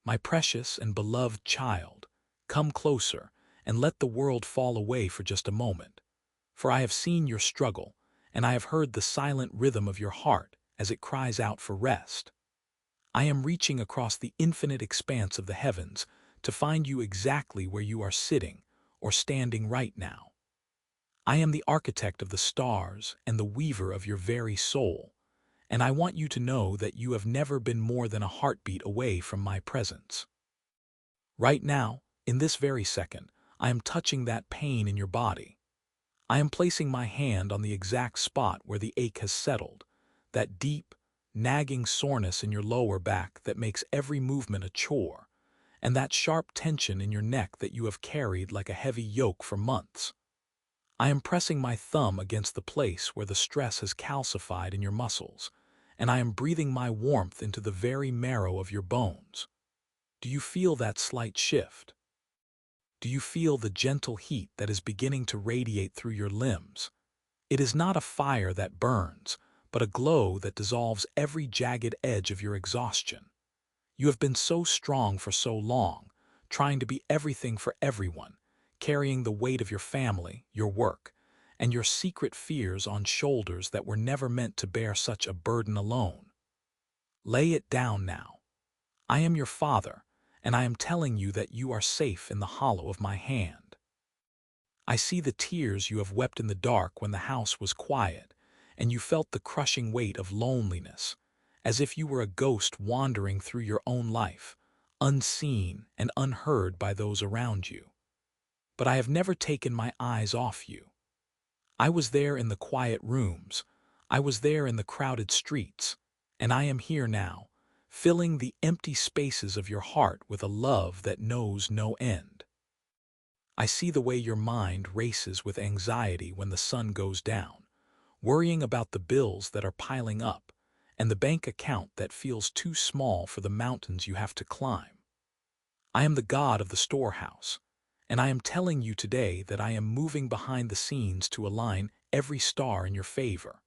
My precious and beloved child, come closer and let the world fall away for just a moment. For I have seen your struggle, and I have heard the silent rhythm of your heart as it cries out for rest. I am reaching across the infinite expanse of the heavens to find you exactly where you are sitting or standing right now. I am the architect of the stars and the weaver of your very soul, and I want you to know that you have never been more than a heartbeat away from my presence. Right now, in this very second, I am touching that pain in your body. I am placing my hand on the exact spot where the ache has settled, that deep, nagging soreness in your lower back that makes every movement a chore, and that sharp tension in your neck that you have carried like a heavy yoke for months. I am pressing my thumb against the place where the stress has calcified in your muscles, and I am breathing my warmth into the very marrow of your bones. Do you feel that slight shift? Do you feel the gentle heat that is beginning to radiate through your limbs? It is not a fire that burns, but a glow that dissolves every jagged edge of your exhaustion. You have been so strong for so long, trying to be everything for everyone, carrying the weight of your family, your work, and your secret fears on shoulders that were never meant to bear such a burden alone. Lay it down now. I am your father, and I am telling you that you are safe in the hollow of my hand. I see the tears you have wept in the dark when the house was quiet, and you felt the crushing weight of loneliness, as if you were a ghost wandering through your own life, unseen and unheard by those around you. But I have never taken my eyes off you. I was there in the quiet rooms, I was there in the crowded streets, and I am here now, filling the empty spaces of your heart with a love that knows no end. I see the way your mind races with anxiety when the sun goes down, worrying about the bills that are piling up and the bank account that feels too small for the mountains you have to climb. I am the God of the storehouse, and I am telling you today that I am moving behind the scenes to align every star in your favor.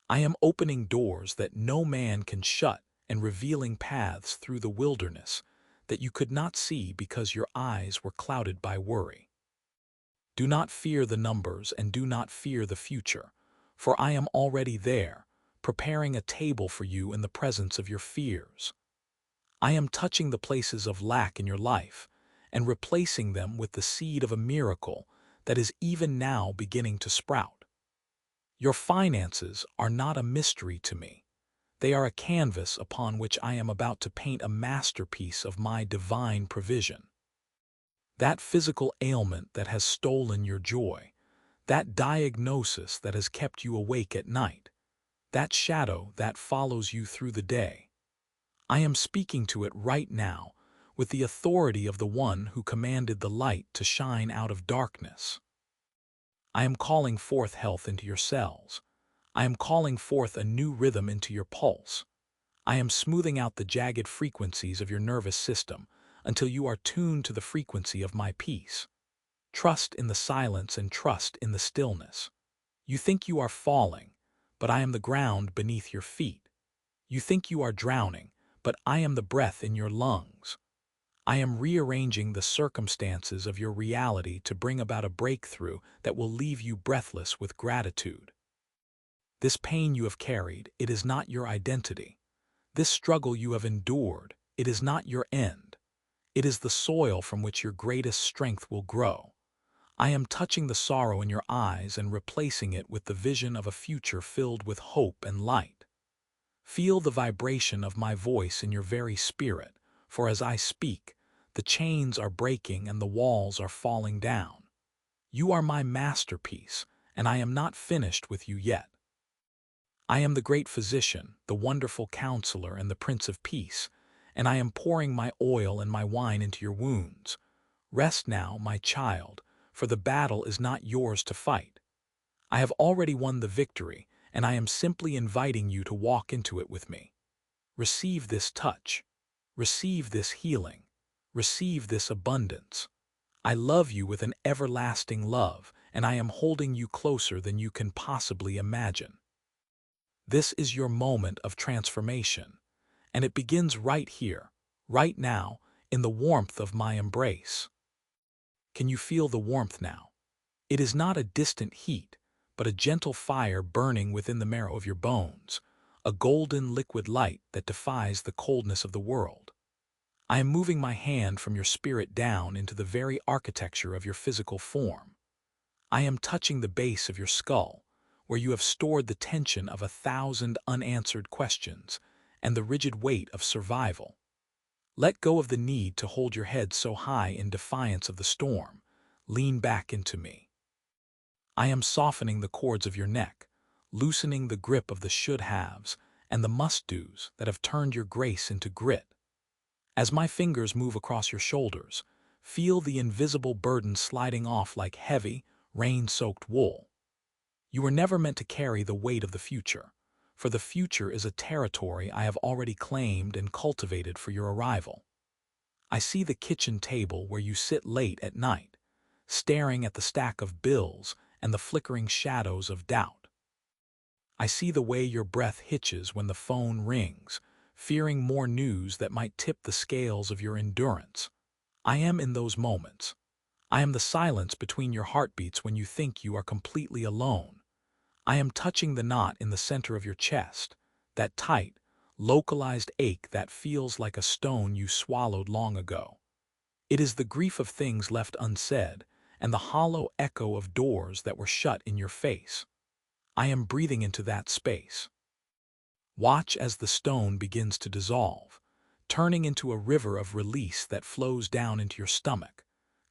I am opening doors that no man can shut and revealing paths through the wilderness that you could not see because your eyes were clouded by worry. Do not fear the numbers and do not fear the future, for I am already there, preparing a table for you in the presence of your fears. I am touching the places of lack in your life and replacing them with the seed of a miracle that is even now beginning to sprout. Your finances are not a mystery to me. They are a canvas upon which I am about to paint a masterpiece of my divine provision. That physical ailment that has stolen your joy, that diagnosis that has kept you awake at night, that shadow that follows you through the day, I am speaking to it right now with the authority of the one who commanded the light to shine out of darkness. I am calling forth health into your cells. I am calling forth a new rhythm into your pulse. I am smoothing out the jagged frequencies of your nervous system until you are tuned to the frequency of my peace. Trust in the silence and trust in the stillness. You think you are falling, but I am the ground beneath your feet. You think you are drowning, but I am the breath in your lungs. I am rearranging the circumstances of your reality to bring about a breakthrough that will leave you breathless with gratitude. This pain you have carried, it is not your identity. This struggle you have endured, it is not your end. It is the soil from which your greatest strength will grow. I am touching the sorrow in your eyes and replacing it with the vision of a future filled with hope and light. Feel the vibration of my voice in your very spirit, for as I speak, the chains are breaking and the walls are falling down. You are my masterpiece, and I am not finished with you yet. I am the great physician, the wonderful counselor, and the Prince of Peace, and I am pouring my oil and my wine into your wounds. Rest now, my child, for the battle is not yours to fight. I have already won the victory, and I am simply inviting you to walk into it with me. Receive this touch. Receive this healing. Receive this abundance. I love you with an everlasting love, and I am holding you closer than you can possibly imagine. This is your moment of transformation, and it begins right here, right now, in the warmth of my embrace. Can you feel the warmth now? It is not a distant heat, but a gentle fire burning within the marrow of your bones, a golden liquid light that defies the coldness of the world. I am moving my hand from your spirit down into the very architecture of your physical form. I am touching the base of your skull, where you have stored the tension of 1,000 unanswered questions and the rigid weight of survival. Let go of the need to hold your head so high in defiance of the storm. Lean back into me. I am softening the cords of your neck, loosening the grip of the should-haves and the must-dos that have turned your grace into grit. As my fingers move across your shoulders, feel the invisible burden sliding off like heavy, rain-soaked wool. You were never meant to carry the weight of the future, for the future is a territory I have already claimed and cultivated for your arrival. I see the kitchen table where you sit late at night, staring at the stack of bills and the flickering shadows of doubt. I see the way your breath hitches when the phone rings, fearing more news that might tip the scales of your endurance. I am in those moments. I am the silence between your heartbeats when you think you are completely alone. I am touching the knot in the center of your chest, that tight, localized ache that feels like a stone you swallowed long ago. It is the grief of things left unsaid and the hollow echo of doors that were shut in your face. I am breathing into that space. Watch as the stone begins to dissolve, turning into a river of release that flows down into your stomach,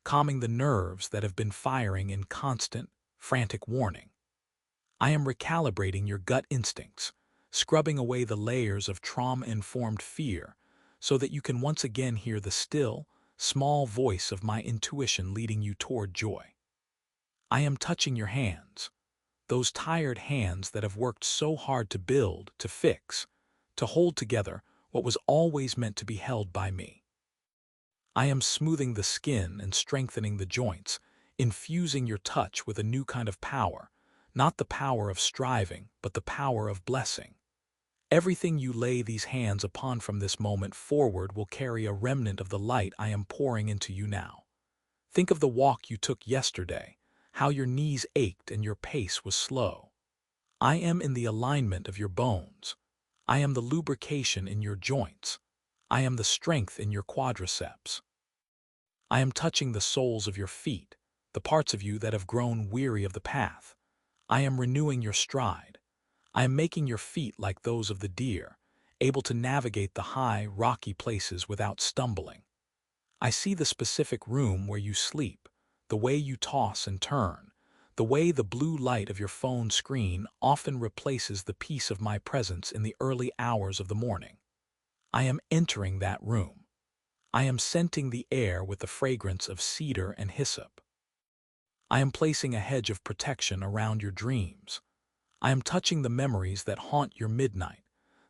calming the nerves that have been firing in constant, frantic warning. I am recalibrating your gut instincts, scrubbing away the layers of trauma-informed fear so that you can once again hear the still, small voice of my intuition leading you toward joy. I am touching your hands, those tired hands that have worked so hard to build, to fix, to hold together what was always meant to be held by me. I am smoothing the skin and strengthening the joints, infusing your touch with a new kind of power, not the power of striving, but the power of blessing. Everything you lay these hands upon from this moment forward will carry a remnant of the light I am pouring into you now. Think of the walk you took yesterday, how your knees ached and your pace was slow. I am in the alignment of your bones. I am the lubrication in your joints. I am the strength in your quadriceps. I am touching the soles of your feet, the parts of you that have grown weary of the path. I am renewing your stride. I am making your feet like those of the deer, able to navigate the high, rocky places without stumbling. I see the specific room where you sleep, the way you toss and turn, the way the blue light of your phone screen often replaces the peace of my presence in the early hours of the morning. I am entering that room. I am scenting the air with the fragrance of cedar and hyssop. I am placing a hedge of protection around your dreams. I am touching the memories that haunt your midnight,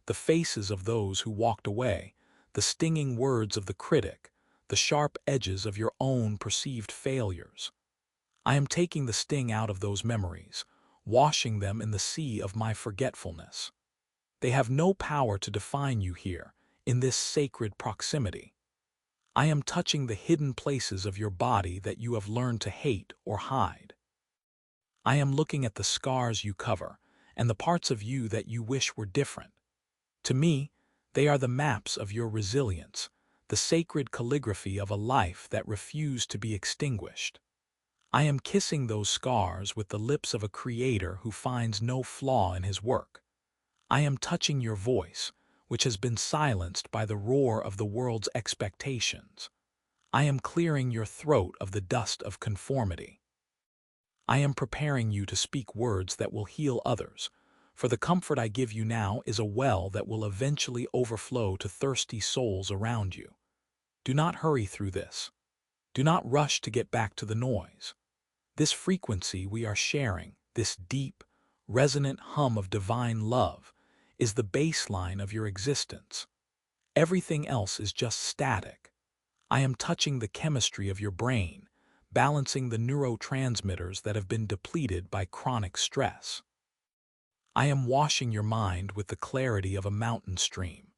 the faces of those who walked away, the stinging words of the critic, the sharp edges of your own perceived failures. I am taking the sting out of those memories, washing them in the sea of my forgetfulness. They have no power to define you here, in this sacred proximity. I am touching the hidden places of your body that you have learned to hate or hide. I am looking at the scars you cover and the parts of you that you wish were different. To me, they are the maps of your resilience, the sacred calligraphy of a life that refused to be extinguished. I am kissing those scars with the lips of a creator who finds no flaw in his work. I am touching your voice, which has been silenced by the roar of the world's expectations. I am clearing your throat of the dust of conformity. I am preparing you to speak words that will heal others, for the comfort I give you now is a well that will eventually overflow to thirsty souls around you. Do not hurry through this. Do not rush to get back to the noise. This frequency we are sharing, this deep, resonant hum of divine love, is the baseline of your existence. Everything else is just static. I am touching the chemistry of your brain, balancing the neurotransmitters that have been depleted by chronic stress. I am washing your mind with the clarity of a mountain stream.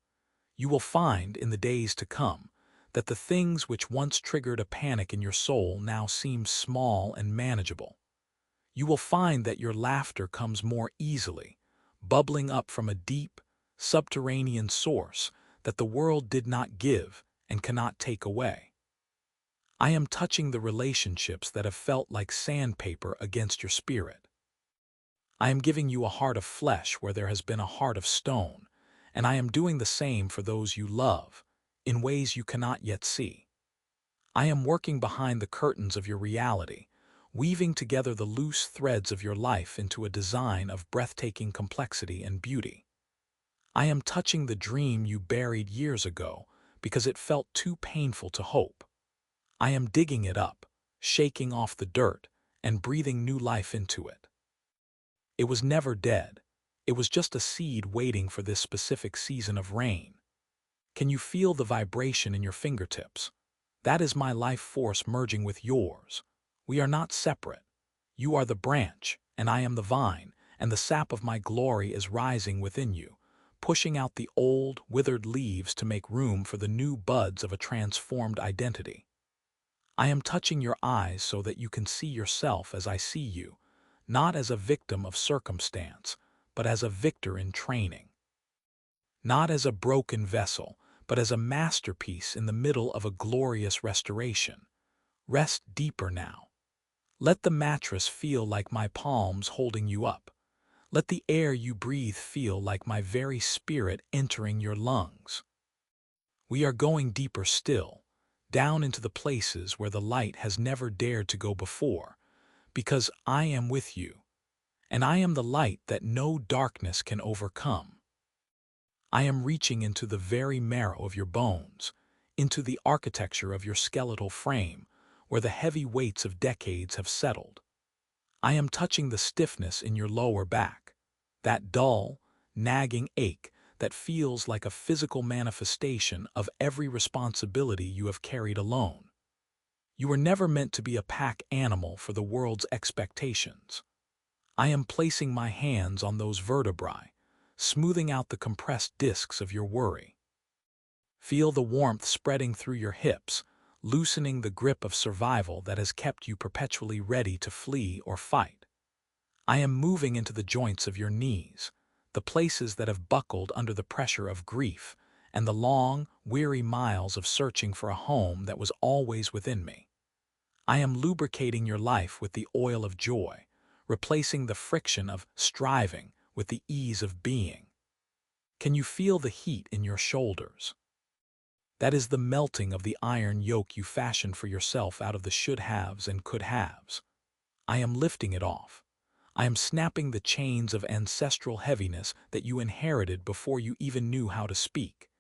You will find, in the days to come, that the things which once triggered a panic in your soul now seem small and manageable. You will find that your laughter comes more easily, bubbling up from a deep, subterranean source that the world did not give and cannot take away. I am touching the relationships that have felt like sandpaper against your spirit. I am giving you a heart of flesh where there has been a heart of stone, and I am doing the same for those you love, in ways you cannot yet see. I am working behind the curtains of your reality, weaving together the loose threads of your life into a design of breathtaking complexity and beauty. I am touching the dream you buried years ago because it felt too painful to hope. I am digging it up, shaking off the dirt, and breathing new life into it. It was never dead. It was just a seed waiting for this specific season of rain. Can you feel the vibration in your fingertips? That is my life force merging with yours. We are not separate. You are the branch, and I am the vine, and the sap of my glory is rising within you, pushing out the old, withered leaves to make room for the new buds of a transformed identity. I am touching your eyes so that you can see yourself as I see you, not as a victim of circumstance, but as a victor in training. Not as a broken vessel, but as a masterpiece in the middle of a glorious restoration. Rest deeper now. Let the mattress feel like my palms holding you up. Let the air you breathe feel like my very spirit entering your lungs. We are going deeper still, down into the places where the light has never dared to go before, because I am with you, and I am the light that no darkness can overcome. I am reaching into the very marrow of your bones, into the architecture of your skeletal frame, where the heavy weights of decades have settled. I am touching the stiffness in your lower back, that dull, nagging ache that feels like a physical manifestation of every responsibility you have carried alone. You were never meant to be a pack animal for the world's expectations. I am placing my hands on those vertebrae, smoothing out the compressed discs of your worry. Feel the warmth spreading through your hips, loosening the grip of survival that has kept you perpetually ready to flee or fight. I am moving into the joints of your knees, the places that have buckled under the pressure of grief and the long, weary miles of searching for a home that was always within me. I am lubricating your life with the oil of joy, replacing the friction of striving with the ease of being. Can you feel the heat in your shoulders? That is the melting of the iron yoke you fashioned for yourself out of the should-haves and could-haves. I am lifting it off. I am snapping the chains of ancestral heaviness that you inherited before you even knew how to speak.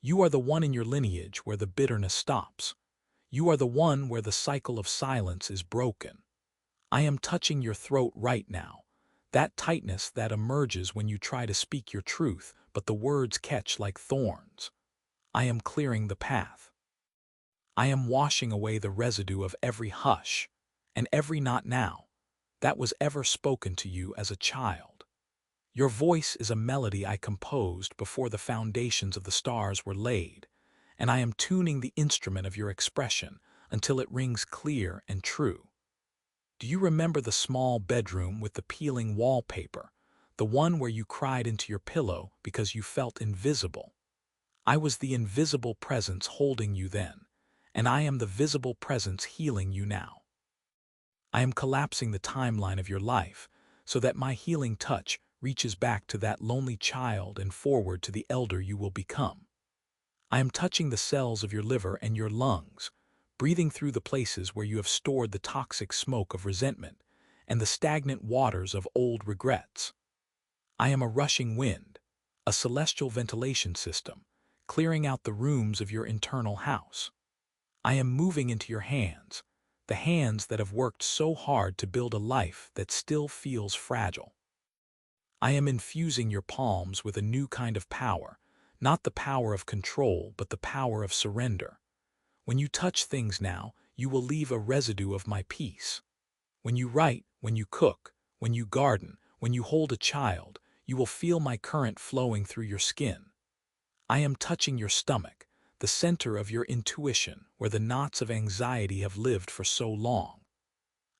You are the one in your lineage where the bitterness stops. You are the one where the cycle of silence is broken. I am touching your throat right now, that tightness that emerges when you try to speak your truth, but the words catch like thorns. I am clearing the path. I am washing away the residue of every hush and every not now that was ever spoken to you as a child. Your voice is a melody I composed before the foundations of the stars were laid, and I am tuning the instrument of your expression until it rings clear and true. Do you remember the small bedroom with the peeling wallpaper, the one where you cried into your pillow because you felt invisible? I was the invisible presence holding you then, and I am the visible presence healing you now. I am collapsing the timeline of your life so that my healing touch reaches back to that lonely child and forward to the elder you will become. I am touching the cells of your liver and your lungs, breathing through the places where you have stored the toxic smoke of resentment and the stagnant waters of old regrets. I am a rushing wind, a celestial ventilation system, clearing out the rooms of your internal house. I am moving into your hands, the hands that have worked so hard to build a life that still feels fragile. I am infusing your palms with a new kind of power, not the power of control, but the power of surrender. When you touch things now, you will leave a residue of my peace. When you write, when you cook, when you garden, when you hold a child, you will feel my current flowing through your skin. I am touching your stomach, the center of your intuition, where the knots of anxiety have lived for so long.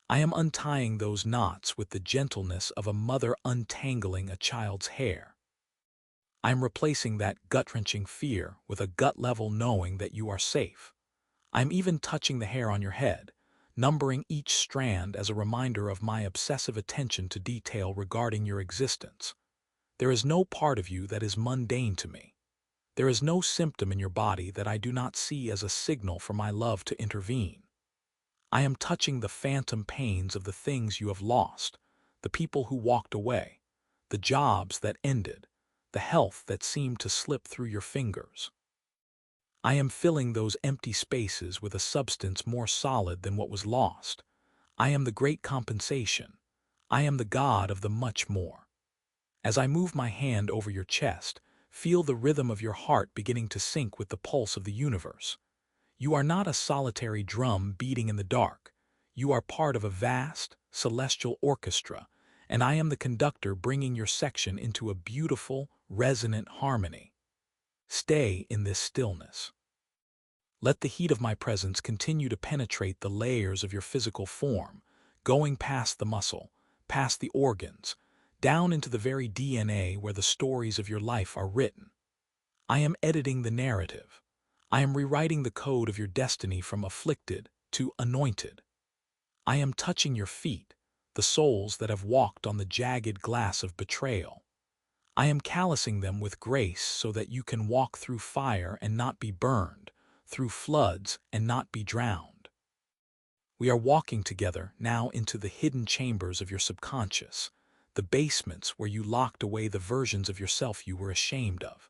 I am untying those knots with the gentleness of a mother untangling a child's hair. I am replacing that gut-wrenching fear with a gut-level knowing that you are safe. I am even touching the hair on your head, numbering each strand as a reminder of my obsessive attention to detail regarding your existence. There is no part of you that is mundane to me. There is no symptom in your body that I do not see as a signal for my love to intervene. I am touching the phantom pains of the things you have lost, the people who walked away, the jobs that ended, the health that seemed to slip through your fingers. I am filling those empty spaces with a substance more solid than what was lost. I am the great compensation. I am the God of the much more. As I move my hand over your chest, feel the rhythm of your heart beginning to sync with the pulse of the universe. You are not a solitary drum beating in the dark. You are part of a vast, celestial orchestra, and I am the conductor bringing your section into a beautiful, resonant harmony. Stay in this stillness. Let the heat of my presence continue to penetrate the layers of your physical form, going past the muscle, past the organs, down into the very DNA where the stories of your life are written. I am editing the narrative. I am rewriting the code of your destiny from afflicted to anointed. I am touching your feet, the soles that have walked on the jagged glass of betrayal. I am callousing them with grace so that you can walk through fire and not be burned, through floods and not be drowned. We are walking together now into the hidden chambers of your subconscious, the basements where you locked away the versions of yourself you were ashamed of.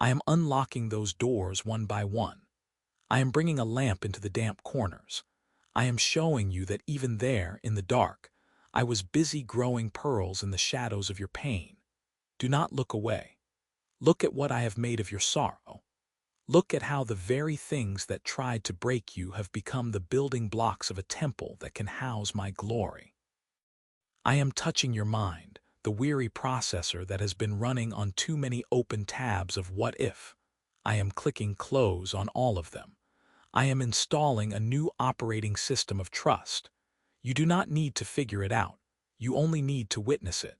I am unlocking those doors one by one. I am bringing a lamp into the damp corners. I am showing you that even there, in the dark, I was busy growing pearls in the shadows of your pain. Do not look away. Look at what I have made of your sorrow. Look at how the very things that tried to break you have become the building blocks of a temple that can house my glory. I am touching your mind, the weary processor that has been running on too many open tabs of what if. I am clicking close on all of them. I am installing a new operating system of trust. You do not need to figure it out. You only need to witness it.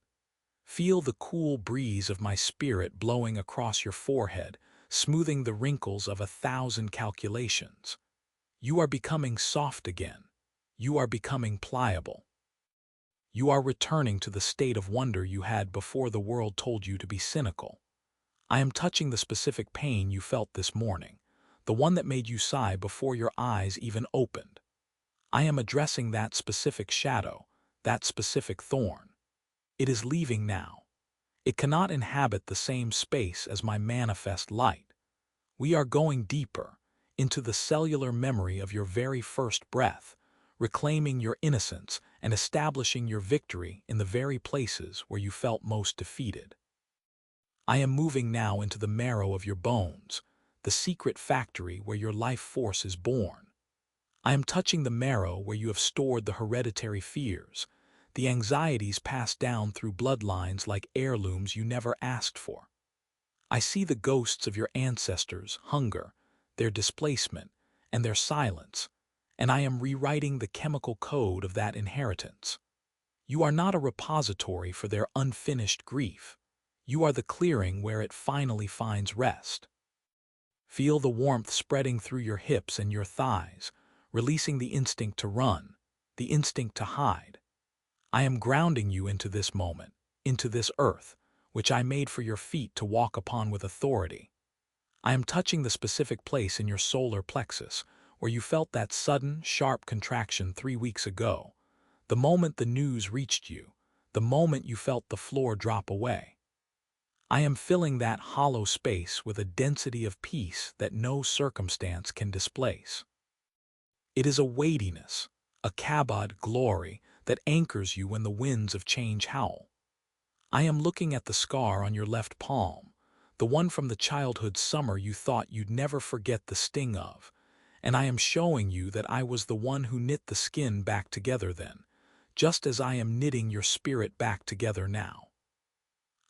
Feel the cool breeze of my spirit blowing across your forehead, smoothing the wrinkles of 1,000 calculations. You are becoming soft again. You are becoming pliable. You are returning to the state of wonder you had before the world told you to be cynical. I am touching the specific pain you felt this morning, the one that made you sigh before your eyes even opened. I am addressing that specific shadow, that specific thorn. It is leaving now. It cannot inhabit the same space as my manifest light. We are going deeper, into the cellular memory of your very first breath, reclaiming your innocence and establishing your victory in the very places where you felt most defeated. I am moving now into the marrow of your bones, the secret factory where your life force is born. I am touching the marrow where you have stored the hereditary fears, the anxieties passed down through bloodlines like heirlooms you never asked for. I see the ghosts of your ancestors' hunger, their displacement, and their silence, and I am rewriting the chemical code of that inheritance. You are not a repository for their unfinished grief. You are the clearing where it finally finds rest. Feel the warmth spreading through your hips and your thighs, releasing the instinct to run, the instinct to hide. I am grounding you into this moment, into this earth, which I made for your feet to walk upon with authority. I am touching the specific place in your solar plexus where you felt that sudden, sharp contraction 3 weeks ago, the moment the news reached you, the moment you felt the floor drop away. I am filling that hollow space with a density of peace that no circumstance can displace. It is a weightiness, a kabod glory that anchors you when the winds of change howl. I am looking at the scar on your left palm, the one from the childhood summer you thought you'd never forget the sting of, and I am showing you that I was the one who knit the skin back together then, just as I am knitting your spirit back together now.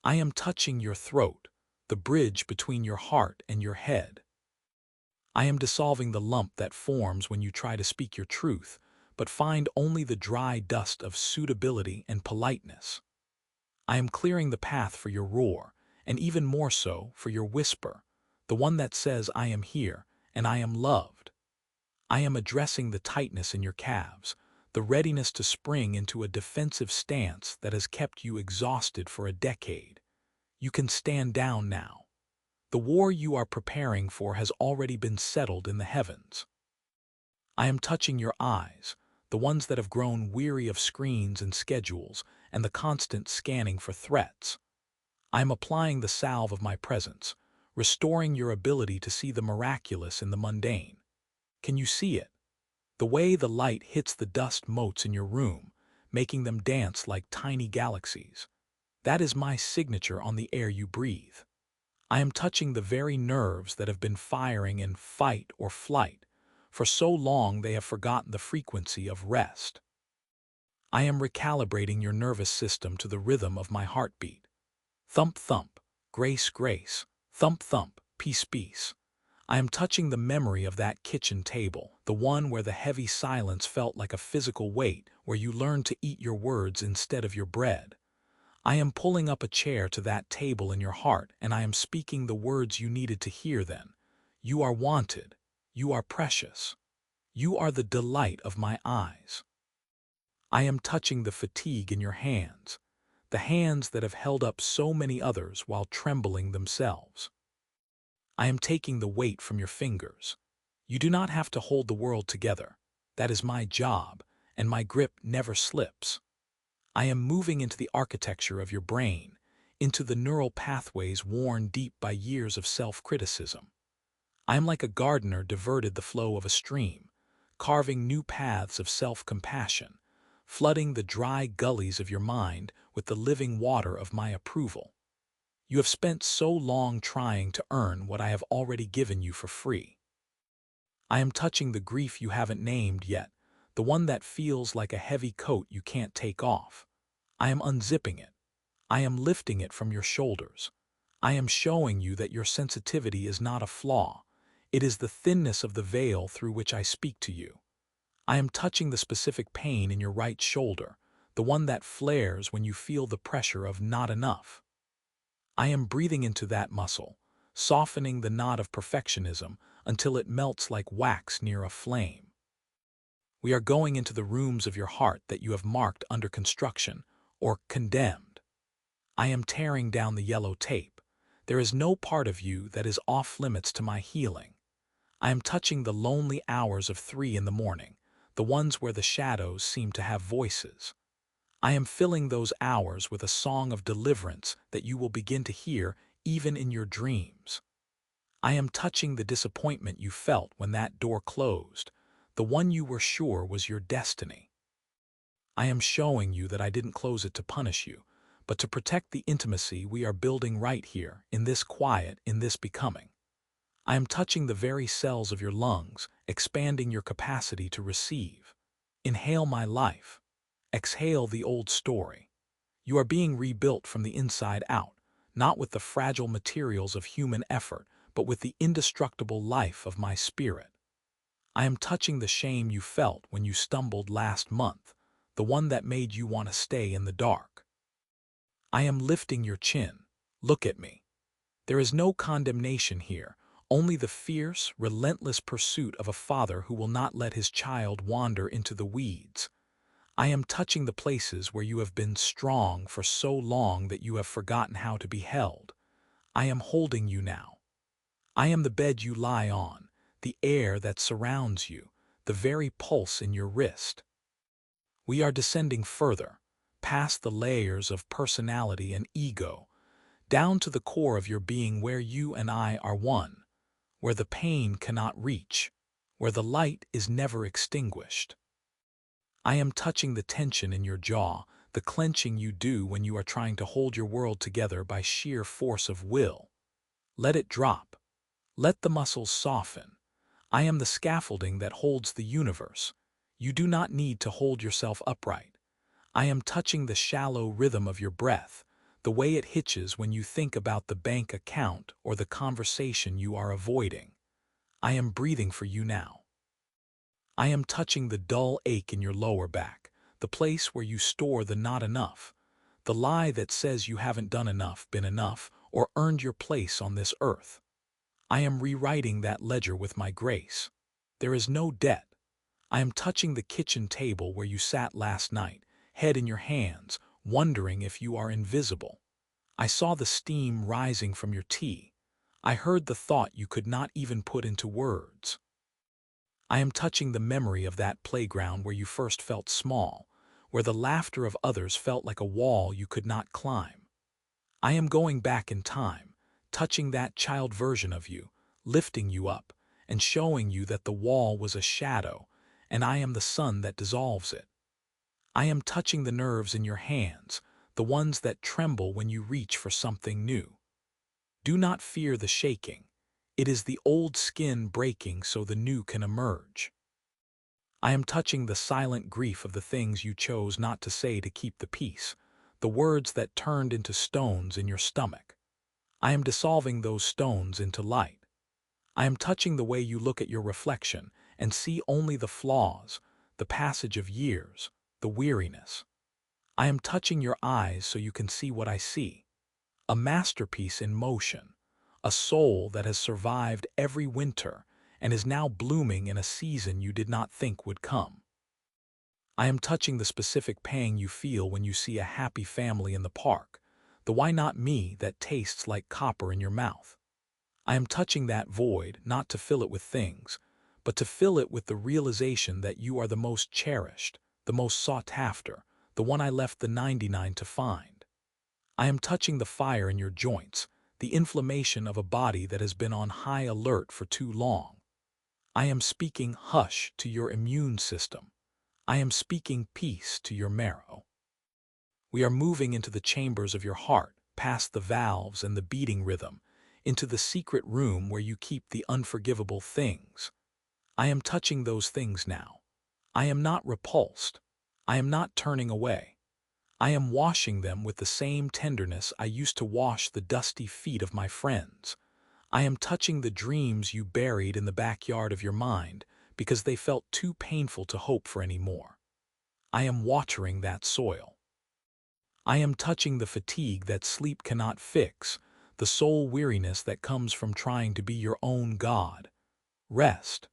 I am touching your throat, the bridge between your heart and your head. I am dissolving the lump that forms when you try to speak your truth, but find only the dry dust of suitability and politeness. I am clearing the path for your roar, and even more so for your whisper, the one that says I am here and I am loved. I am addressing the tightness in your calves, the readiness to spring into a defensive stance that has kept you exhausted for a decade. You can stand down now. The war you are preparing for has already been settled in the heavens. I am touching your eyes, the ones that have grown weary of screens and schedules and the constant scanning for threats. I am applying the salve of my presence, restoring your ability to see the miraculous in the mundane. Can you see it? The way the light hits the dust motes in your room, making them dance like tiny galaxies. That is my signature on the air you breathe. I am touching the very nerves that have been firing in fight or flight. For so long they have forgotten the frequency of rest. I am recalibrating your nervous system to the rhythm of my heartbeat. Thump, thump, grace, grace, thump, thump, peace, peace. I am touching the memory of that kitchen table, the one where the heavy silence felt like a physical weight, where you learned to eat your words instead of your bread. I am pulling up a chair to that table in your heart, and I am speaking the words you needed to hear then. You are wanted. You are precious. You are the delight of my eyes. I am touching the fatigue in your hands, the hands that have held up so many others while trembling themselves. I am taking the weight from your fingers. You do not have to hold the world together. That is my job, and my grip never slips. I am moving into the architecture of your brain, into the neural pathways worn deep by years of self-criticism. I am like a gardener diverted the flow of a stream, carving new paths of self-compassion, flooding the dry gullies of your mind with the living water of my approval. You have spent so long trying to earn what I have already given you for free. I am touching the grief you haven't named yet, the one that feels like a heavy coat you can't take off. I am unzipping it. I am lifting it from your shoulders. I am showing you that your sensitivity is not a flaw. It is the thinness of the veil through which I speak to you. I am touching the specific pain in your right shoulder, the one that flares when you feel the pressure of not enough. I am breathing into that muscle, softening the knot of perfectionism until it melts like wax near a flame. We are going into the rooms of your heart that you have marked under construction or condemned. I am tearing down the yellow tape. There is no part of you that is off limits to my healing. I am touching the lonely hours of 3 in the morning, the ones where the shadows seem to have voices. I am filling those hours with a song of deliverance that you will begin to hear even in your dreams. I am touching the disappointment you felt when that door closed, the one you were sure was your destiny. I am showing you that I didn't close it to punish you, but to protect the intimacy we are building right here, in this quiet, in this becoming. I am touching the very cells of your lungs, expanding your capacity to receive. Inhale my life. Exhale the old story. You are being rebuilt from the inside out, not with the fragile materials of human effort, but with the indestructible life of my spirit. I am touching the shame you felt when you stumbled last month, the one that made you want to stay in the dark. I am lifting your chin. Look at me. There is no condemnation here, only the fierce, relentless pursuit of a father who will not let his child wander into the weeds. I am touching the places where you have been strong for so long that you have forgotten how to be held. I am holding you now. I am the bed you lie on, the air that surrounds you, the very pulse in your wrist. We are descending further, past the layers of personality and ego, down to the core of your being where you and I are one, where the pain cannot reach, where the light is never extinguished. I am touching the tension in your jaw, the clenching you do when you are trying to hold your world together by sheer force of will. Let it drop. Let the muscles soften. I am the scaffolding that holds the universe. You do not need to hold yourself upright. I am touching the shallow rhythm of your breath, the way it hitches when you think about the bank account or the conversation you are avoiding. I am breathing for you now. I am touching the dull ache in your lower back, the place where you store the not enough, the lie that says you haven't done enough, been enough, or earned your place on this earth. I am rewriting that ledger with my grace. There is no debt. I am touching the kitchen table where you sat last night, head in your hands, wondering if you are invisible. I saw the steam rising from your tea. I heard the thought you could not even put into words. I am touching the memory of that playground where you first felt small, where the laughter of others felt like a wall you could not climb. I am going back in time, touching that child version of you, lifting you up, and showing you that the wall was a shadow, and I am the sun that dissolves it. I am touching the nerves in your hands, the ones that tremble when you reach for something new. Do not fear the shaking. It is the old skin breaking so the new can emerge. I am touching the silent grief of the things you chose not to say to keep the peace, the words that turned into stones in your stomach. I am dissolving those stones into light. I am touching the way you look at your reflection and see only the flaws, the passage of years, the weariness. I am touching your eyes so you can see what I see. A masterpiece in motion, a soul that has survived every winter and is now blooming in a season you did not think would come. I am touching the specific pang you feel when you see a happy family in the park, the why not me that tastes like copper in your mouth. I am touching that void not to fill it with things, but to fill it with the realization that you are the most cherished, the most sought after, the one I left the 99 to find. I am touching the fire in your joints, the inflammation of a body that has been on high alert for too long. I am speaking hush to your immune system. I am speaking peace to your marrow. We are moving into the chambers of your heart, past the valves and the beating rhythm, into the secret room where you keep the unforgivable things. I am touching those things now. I am not repulsed. I am not turning away. I am washing them with the same tenderness I used to wash the dusty feet of my friends. I am touching the dreams you buried in the backyard of your mind because they felt too painful to hope for any more. I am watering that soil. I am touching the fatigue that sleep cannot fix, the soul weariness that comes from trying to be your own God. Rest.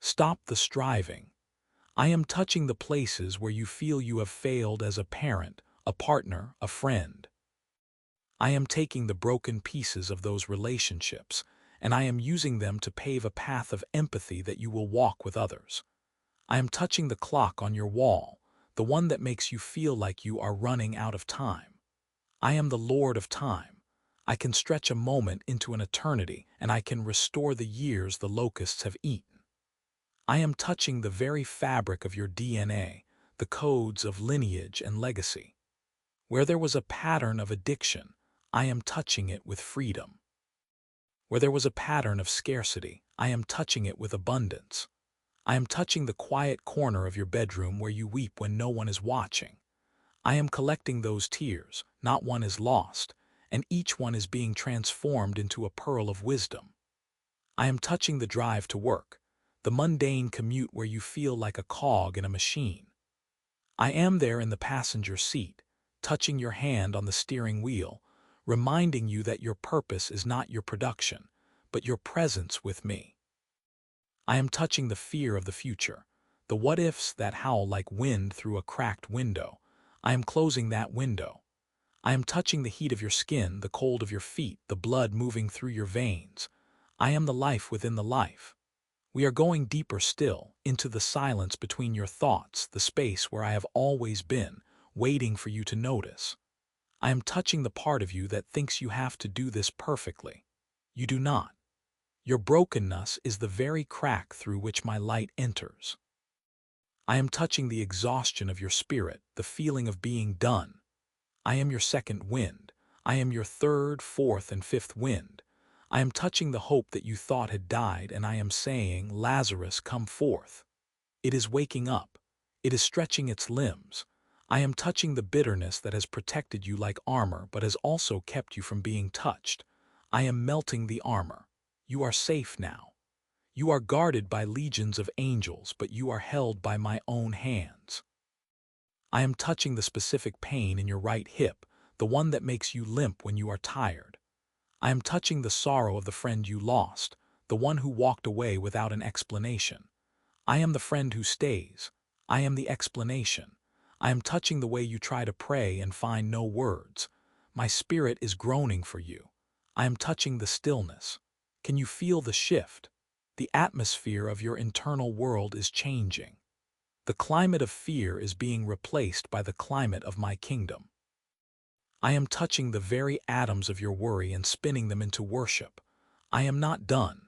Stop the striving. I am touching the places where you feel you have failed as a parent, a partner, a friend. I am taking the broken pieces of those relationships, and I am using them to pave a path of empathy that you will walk with others. I am touching the clock on your wall, the one that makes you feel like you are running out of time. I am the Lord of time. I can stretch a moment into an eternity, and I can restore the years the locusts have eaten. I am touching the very fabric of your DNA, the codes of lineage and legacy. Where there was a pattern of addiction, I am touching it with freedom. Where there was a pattern of scarcity, I am touching it with abundance. I am touching the quiet corner of your bedroom where you weep when no one is watching. I am collecting those tears, not one is lost, and each one is being transformed into a pearl of wisdom. I am touching the drive to work, the mundane commute where you feel like a cog in a machine. I am there in the passenger seat, touching your hand on the steering wheel, reminding you that your purpose is not your production, but your presence with me. I am touching the fear of the future, the what-ifs that howl like wind through a cracked window. I am closing that window. I am touching the heat of your skin, the cold of your feet, the blood moving through your veins. I am the life within the life. We are going deeper still, into the silence between your thoughts, the space where I have always been, waiting for you to notice. I am touching the part of you that thinks you have to do this perfectly. You do not. Your brokenness is the very crack through which my light enters. I am touching the exhaustion of your spirit, the feeling of being done. I am your second wind. I am your third, fourth, and fifth wind. I am touching the hope that you thought had died, and I am saying, Lazarus, come forth. It is waking up. It is stretching its limbs. I am touching the bitterness that has protected you like armor but has also kept you from being touched. I am melting the armor. You are safe now. You are guarded by legions of angels, but you are held by my own hands. I am touching the specific pain in your right hip, the one that makes you limp when you are tired. I am touching the sorrow of the friend you lost, the one who walked away without an explanation. I am the friend who stays. I am the explanation. I am touching the way you try to pray and find no words. My spirit is groaning for you. I am touching the stillness. Can you feel the shift? The atmosphere of your internal world is changing. The climate of fear is being replaced by the climate of my kingdom. I am touching the very atoms of your worry and spinning them into worship. I am not done.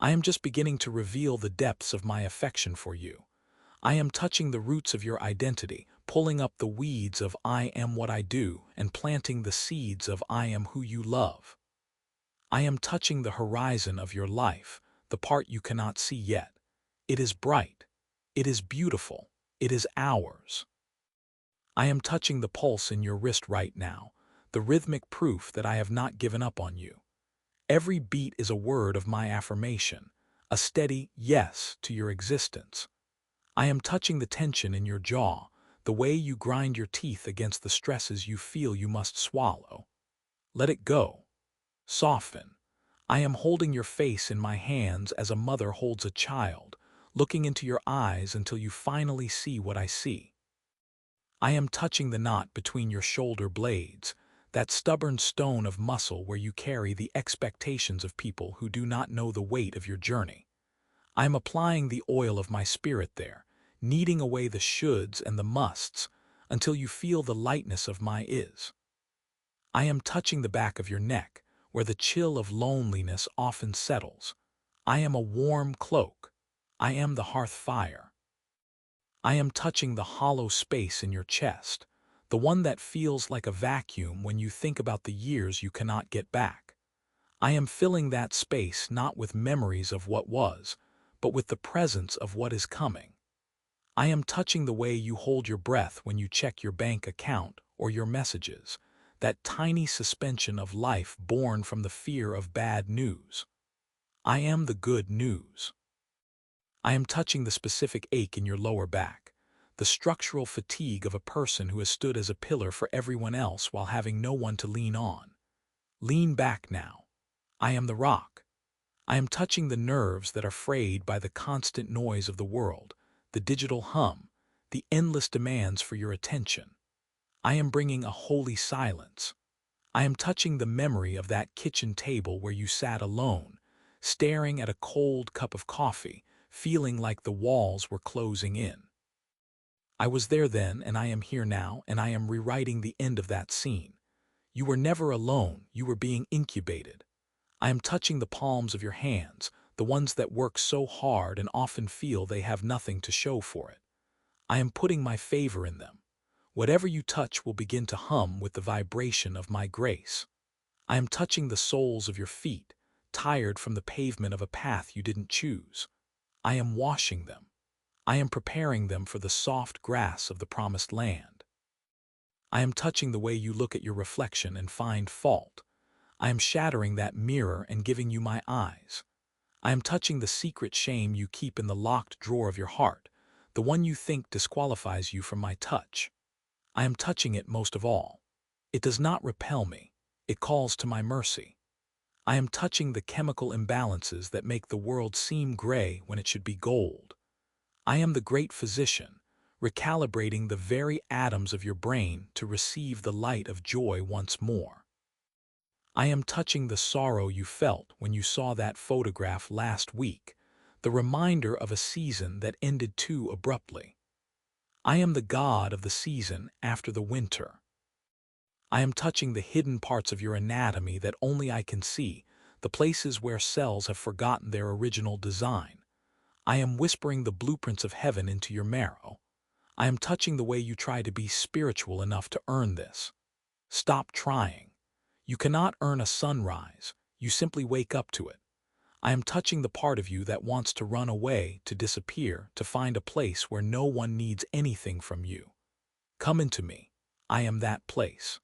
I am just beginning to reveal the depths of my affection for you. I am touching the roots of your identity, pulling up the weeds of I am what I do and planting the seeds of I am who you love. I am touching the horizon of your life, the part you cannot see yet. It is bright. It is beautiful. It is ours. I am touching the pulse in your wrist right now, the rhythmic proof that I have not given up on you. Every beat is a word of my affirmation, a steady yes to your existence. I am touching the tension in your jaw, the way you grind your teeth against the stresses you feel you must swallow. Let it go. Soften. I am holding your face in my hands as a mother holds a child, looking into your eyes until you finally see what I see. I am touching the knot between your shoulder blades, that stubborn stone of muscle where you carry the expectations of people who do not know the weight of your journey. I am applying the oil of my spirit there, kneading away the shoulds and the musts until you feel the lightness of my is. I am touching the back of your neck, where the chill of loneliness often settles. I am a warm cloak. I am the hearth fire. I am touching the hollow space in your chest, the one that feels like a vacuum when you think about the years you cannot get back. I am filling that space not with memories of what was, but with the presence of what is coming. I am touching the way you hold your breath when you check your bank account or your messages, that tiny suspension of life born from the fear of bad news. I am the good news. I am touching the specific ache in your lower back, the structural fatigue of a person who has stood as a pillar for everyone else while having no one to lean on. Lean back now. I am the rock. I am touching the nerves that are frayed by the constant noise of the world, the digital hum, the endless demands for your attention. I am bringing a holy silence. I am touching the memory of that kitchen table where you sat alone, staring at a cold cup of coffee, feeling like the walls were closing in. I was there then, and I am here now, and I am rewriting the end of that scene. You were never alone, you were being incubated. I am touching the palms of your hands, the ones that work so hard and often feel they have nothing to show for it. I am putting my favor in them. Whatever you touch will begin to hum with the vibration of my grace. I am touching the soles of your feet, tired from the pavement of a path you didn't choose. I am washing them. I am preparing them for the soft grass of the promised land. I am touching the way you look at your reflection and find fault. I am shattering that mirror and giving you my eyes. I am touching the secret shame you keep in the locked drawer of your heart, the one you think disqualifies you from my touch. I am touching it most of all. It does not repel me. It calls to my mercy. I am touching the chemical imbalances that make the world seem gray when it should be gold. I am the great physician, recalibrating the very atoms of your brain to receive the light of joy once more. I am touching the sorrow you felt when you saw that photograph last week, the reminder of a season that ended too abruptly. I am the god of the season after the winter. I am touching the hidden parts of your anatomy that only I can see, the places where cells have forgotten their original design. I am whispering the blueprints of heaven into your marrow. I am touching the way you try to be spiritual enough to earn this. Stop trying. You cannot earn a sunrise, you simply wake up to it. I am touching the part of you that wants to run away, to disappear, to find a place where no one needs anything from you. Come into me. I am that place.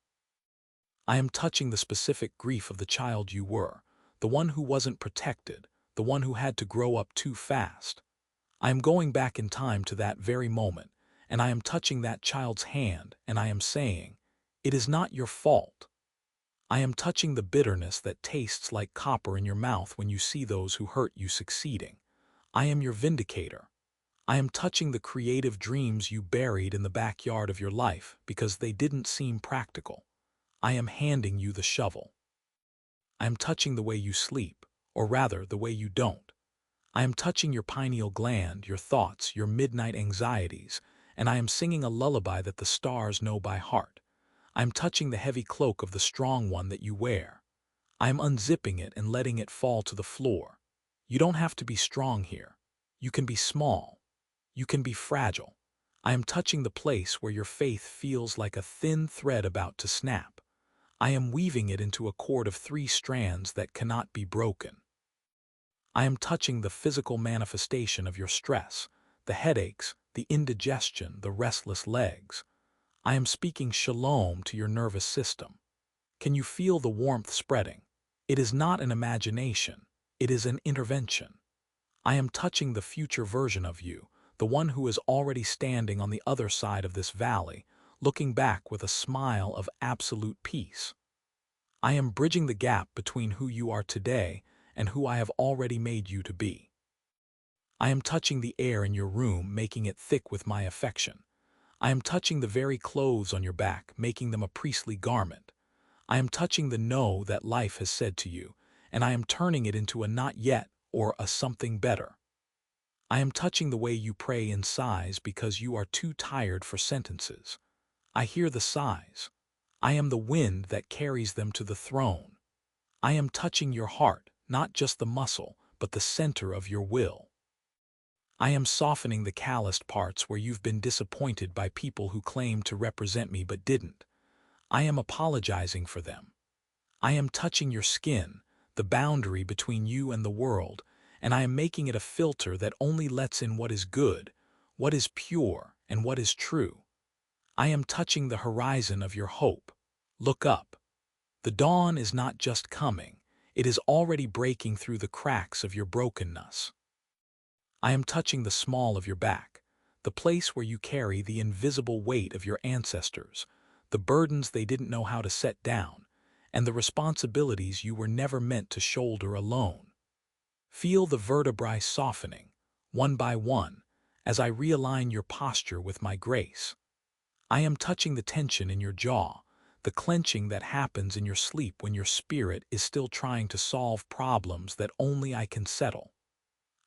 I am touching the specific grief of the child you were, the one who wasn't protected, the one who had to grow up too fast. I am going back in time to that very moment, and I am touching that child's hand, and I am saying, "It is not your fault." I am touching the bitterness that tastes like copper in your mouth when you see those who hurt you succeeding. I am your vindicator. I am touching the creative dreams you buried in the backyard of your life because they didn't seem practical. I am handing you the shovel. I am touching the way you sleep, or rather, the way you don't. I am touching your pineal gland, your thoughts, your midnight anxieties, and I am singing a lullaby that the stars know by heart. I am touching the heavy cloak of the strong one that you wear. I am unzipping it and letting it fall to the floor. You don't have to be strong here. You can be small. You can be fragile. I am touching the place where your faith feels like a thin thread about to snap. I am weaving it into a cord of 3 strands that cannot be broken. I am touching the physical manifestation of your stress, the headaches, the indigestion, the restless legs. I am speaking shalom to your nervous system. Can you feel the warmth spreading? It is not an imagination. It is an intervention. I am touching the future version of you, the one who is already standing on the other side of this valley, looking back with a smile of absolute peace. I am bridging the gap between who you are today and who I have already made you to be. I am touching the air in your room, making it thick with my affection. I am touching the very clothes on your back, making them a priestly garment. I am touching the no that life has said to you, and I am turning it into a not yet or a something better. I am touching the way you pray in sighs because you are too tired for sentences. I hear the sighs. I am the wind that carries them to the throne. I am touching your heart, not just the muscle, but the center of your will. I am softening the calloused parts where you've been disappointed by people who claimed to represent me but didn't. I am apologizing for them. I am touching your skin, the boundary between you and the world, and I am making it a filter that only lets in what is good, what is pure, and what is true. I am touching the horizon of your hope. Look up. The dawn is not just coming, it is already breaking through the cracks of your brokenness. I am touching the small of your back, the place where you carry the invisible weight of your ancestors, the burdens they didn't know how to set down, and the responsibilities you were never meant to shoulder alone. Feel the vertebrae softening, one by one, as I realign your posture with my grace. I am touching the tension in your jaw, the clenching that happens in your sleep when your spirit is still trying to solve problems that only I can settle.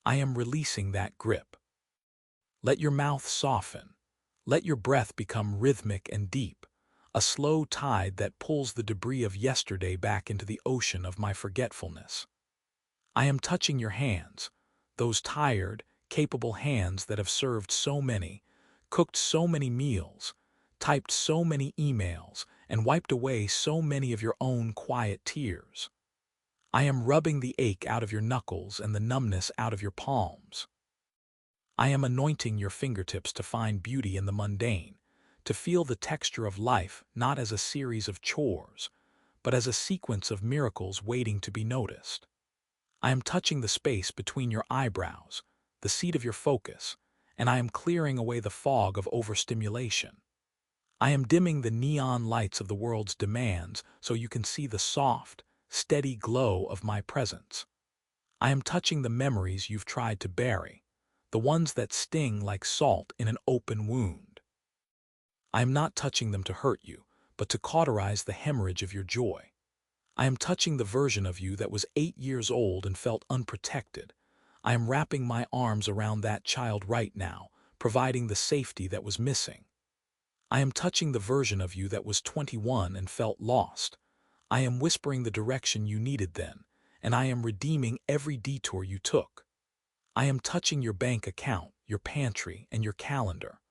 I am releasing that grip. Let your mouth soften. Let your breath become rhythmic and deep, a slow tide that pulls the debris of yesterday back into the ocean of my forgetfulness. I am touching your hands, those tired, capable hands that have served so many, cooked so many meals, typed so many emails, and wiped away so many of your own quiet tears. I am rubbing the ache out of your knuckles and the numbness out of your palms. I am anointing your fingertips to find beauty in the mundane, to feel the texture of life not as a series of chores, but as a sequence of miracles waiting to be noticed. I am touching the space between your eyebrows, the seat of your focus, and I am clearing away the fog of overstimulation. I am dimming the neon lights of the world's demands so you can see the soft, steady glow of my presence. I am touching the memories you've tried to bury, the ones that sting like salt in an open wound. I am not touching them to hurt you, but to cauterize the hemorrhage of your joy. I am touching the version of you that was 8 years old and felt unprotected. I am wrapping my arms around that child right now, providing the safety that was missing. I am touching the version of you that was 21 and felt lost. I am whispering the direction you needed then, and I am redeeming every detour you took. I am touching your bank account, your pantry, and your calendar.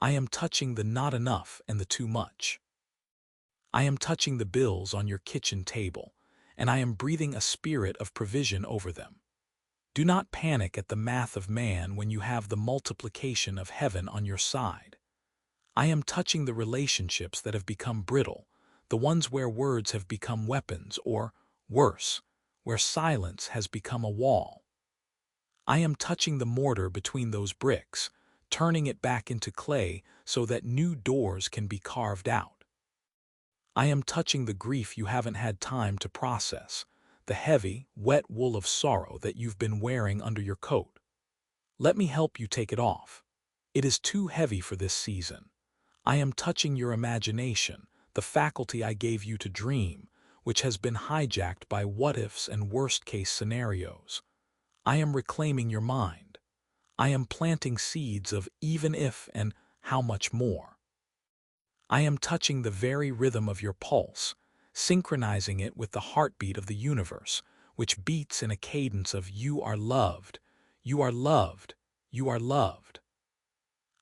I am touching the not enough and the too much. I am touching the bills on your kitchen table, and I am breathing a spirit of provision over them. Do not panic at the math of man when you have the multiplication of heaven on your side. I am touching the relationships that have become brittle, the ones where words have become weapons, or, worse, where silence has become a wall. I am touching the mortar between those bricks, turning it back into clay so that new doors can be carved out. I am touching the grief you haven't had time to process, the heavy, wet wool of sorrow that you've been wearing under your coat. Let me help you take it off. It is too heavy for this season. I am touching your imagination, the faculty I gave you to dream, which has been hijacked by what-ifs and worst-case scenarios. I am reclaiming your mind. I am planting seeds of even if and how much more. I am touching the very rhythm of your pulse, synchronizing it with the heartbeat of the universe, which beats in a cadence of you are loved, you are loved, you are loved.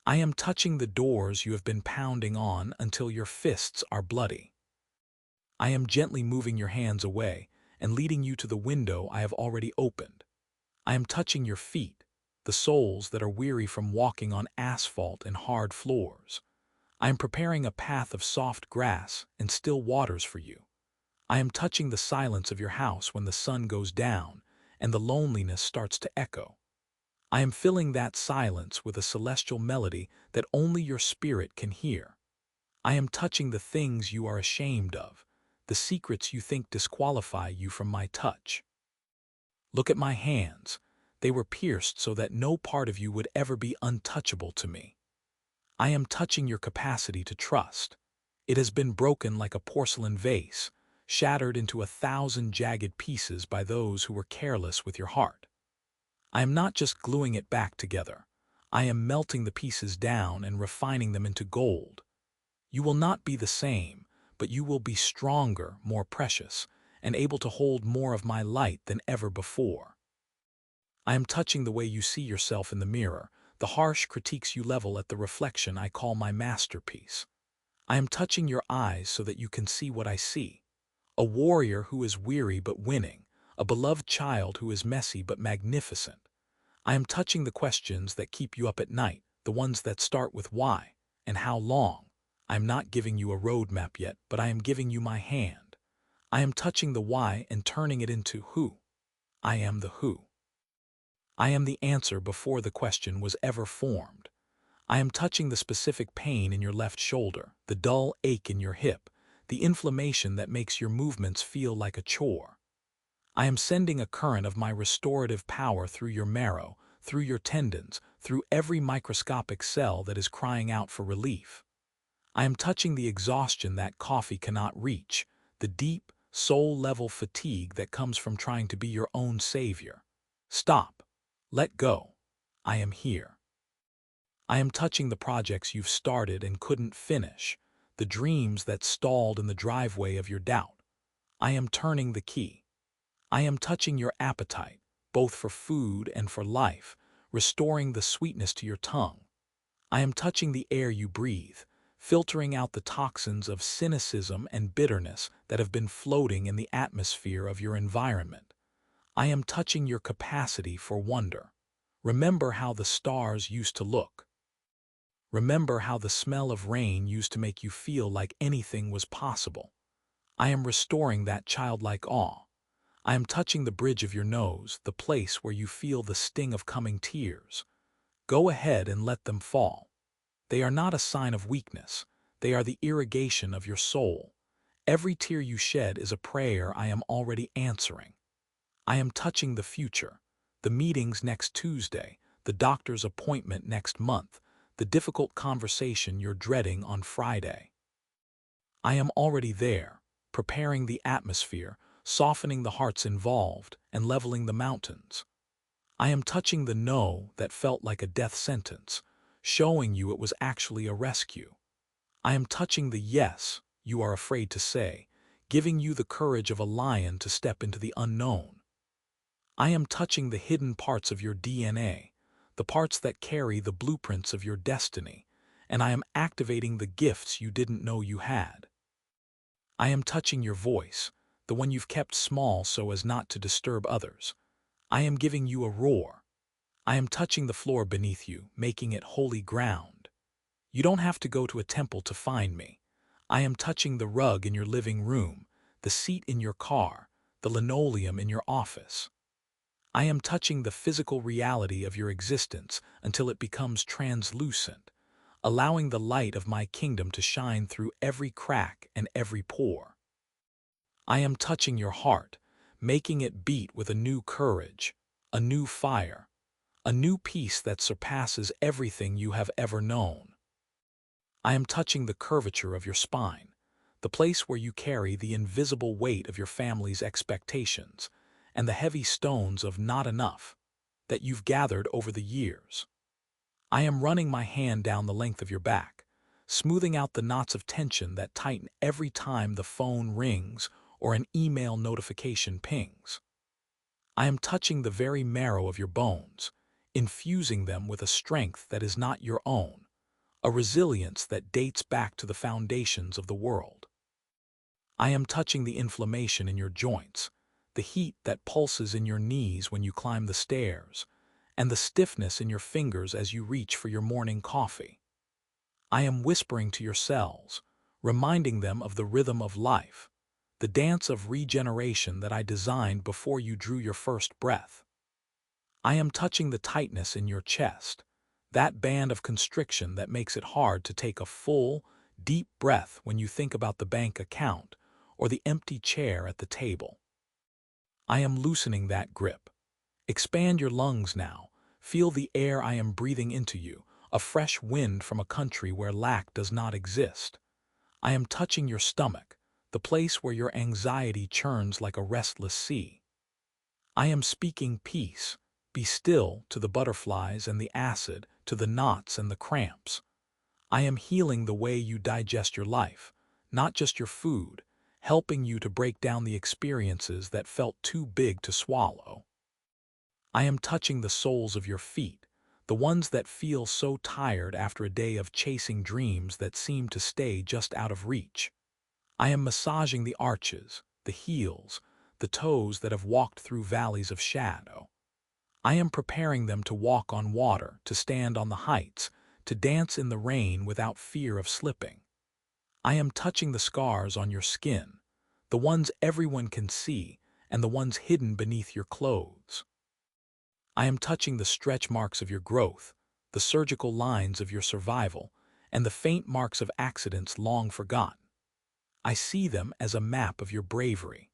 I am touching the doors you have been pounding on until your fists are bloody. I am gently moving your hands away and leading you to the window I have already opened. I am touching your feet, the soles that are weary from walking on asphalt and hard floors. I am preparing a path of soft grass and still waters for you. I am touching the silence of your house when the sun goes down and the loneliness starts to echo. I am filling that silence with a celestial melody that only your spirit can hear. I am touching the things you are ashamed of, the secrets you think disqualify you from my touch. Look at my hands. They were pierced so that no part of you would ever be untouchable to me. I am touching your capacity to trust. It has been broken like a porcelain vase, shattered into 1,000 jagged pieces by those who were careless with your heart. I am not just gluing it back together. I am melting the pieces down and refining them into gold. You will not be the same, but you will be stronger, more precious, and able to hold more of my light than ever before. I am touching the way you see yourself in the mirror, the harsh critiques you level at the reflection I call my masterpiece. I am touching your eyes so that you can see what I see. A warrior who is weary but winning, a beloved child who is messy but magnificent. I am touching the questions that keep you up at night, the ones that start with why and how long. I am not giving you a roadmap yet, but I am giving you my hand. I am touching the why and turning it into who. I am the who. I am the answer before the question was ever formed. I am touching the specific pain in your left shoulder, the dull ache in your hip, the inflammation that makes your movements feel like a chore. I am sending a current of my restorative power through your marrow, through your tendons, through every microscopic cell that is crying out for relief. I am touching the exhaustion that coffee cannot reach, the deep, soul-level fatigue that comes from trying to be your own savior. Stop. Let go. I am here. I am touching the projects you've started and couldn't finish, the dreams that stalled in the driveway of your doubt. I am turning the key. I am touching your appetite, both for food and for life, restoring the sweetness to your tongue. I am touching the air you breathe, filtering out the toxins of cynicism and bitterness that have been floating in the atmosphere of your environment. I am touching your capacity for wonder. Remember how the stars used to look. Remember how the smell of rain used to make you feel like anything was possible. I am restoring that childlike awe. I am touching the bridge of your nose, the place where you feel the sting of coming tears. Go ahead and let them fall. They are not a sign of weakness. They are the irrigation of your soul. Every tear you shed is a prayer I am already answering. I am touching the future, the meetings next Tuesday, the doctor's appointment next month, the difficult conversation you're dreading on Friday. I am already there, preparing the atmosphere, softening the hearts involved, and leveling the mountains. I am touching the no that felt like a death sentence, showing you it was actually a rescue. I am touching the yes you are afraid to say, giving you the courage of a lion to step into the unknown. I am touching the hidden parts of your DNA, the parts that carry the blueprints of your destiny, and I am activating the gifts you didn't know you had. I am touching your voice, the one you've kept small so as not to disturb others. I am giving you a roar. I am touching the floor beneath you, making it holy ground. You don't have to go to a temple to find me. I am touching the rug in your living room, the seat in your car, the linoleum in your office. I am touching the physical reality of your existence until it becomes translucent, allowing the light of my kingdom to shine through every crack and every pore. I am touching your heart, making it beat with a new courage, a new fire, a new peace that surpasses everything you have ever known. I am touching the curvature of your spine, the place where you carry the invisible weight of your family's expectations and the heavy stones of not enough that you've gathered over the years. I am running my hand down the length of your back, smoothing out the knots of tension that tighten every time the phone rings or an email notification pings. I am touching the very marrow of your bones, infusing them with a strength that is not your own, a resilience that dates back to the foundations of the world. I am touching the inflammation in your joints, the heat that pulses in your knees when you climb the stairs, and the stiffness in your fingers as you reach for your morning coffee. I am whispering to your cells, reminding them of the rhythm of life, the dance of regeneration that I designed before you drew your first breath. I am touching the tightness in your chest, that band of constriction that makes it hard to take a full, deep breath when you think about the bank account or the empty chair at the table. I am loosening that grip. Expand your lungs now. Feel the air I am breathing into you, a fresh wind from a country where lack does not exist. I am touching your stomach, the place where your anxiety churns like a restless sea. I am speaking peace. Be still to the butterflies and the acid, to the knots and the cramps. I am healing the way you digest your life, not just your food, helping you to break down the experiences that felt too big to swallow. I am touching the soles of your feet, the ones that feel so tired after a day of chasing dreams that seem to stay just out of reach. I am massaging the arches, the heels, the toes that have walked through valleys of shadow. I am preparing them to walk on water, to stand on the heights, to dance in the rain without fear of slipping. I am touching the scars on your skin, the ones everyone can see and the ones hidden beneath your clothes. I am touching the stretch marks of your growth, the surgical lines of your survival, and the faint marks of accidents long forgotten. I see them as a map of your bravery.